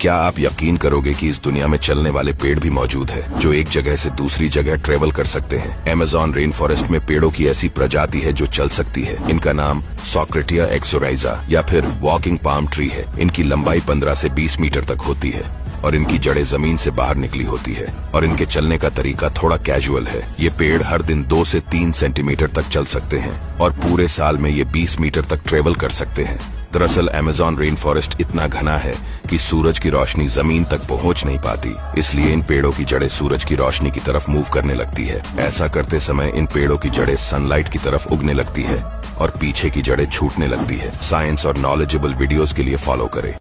क्या आप यकीन करोगे कि इस दुनिया में चलने वाले पेड़ भी मौजूद है जो एक जगह से दूसरी जगह ट्रेवल कर सकते हैं। अमेज़न रेन फॉरेस्ट में पेड़ों की ऐसी प्रजाति है जो चल सकती है। इनका नाम सॉक्रेटिया एक्सोराइजा या फिर वॉकिंग पाम ट्री है। इनकी लंबाई 15 से 20 मीटर तक होती है और इनकी जड़ें जमीन से बाहर निकली होती है और इनके चलने का तरीका थोड़ा कैजुअल है। ये पेड़ हर दिन 2 से 3 सेंटीमीटर तक चल सकते हैं और पूरे साल में ये 20 मीटर तक ट्रेवल कर सकते हैं। दरअसल अमेज़न रेन फॉरेस्ट इतना घना है कि सूरज की रोशनी जमीन तक पहुंच नहीं पाती, इसलिए इन पेड़ों की जड़ें सूरज की रोशनी की तरफ मूव करने लगती है। ऐसा करते समय इन पेड़ों की जड़ें सनलाइट की तरफ उगने लगती है और पीछे की जड़ें छूटने लगती है। साइंस और नॉलेजेबल वीडियोस के लिए फॉलो करें।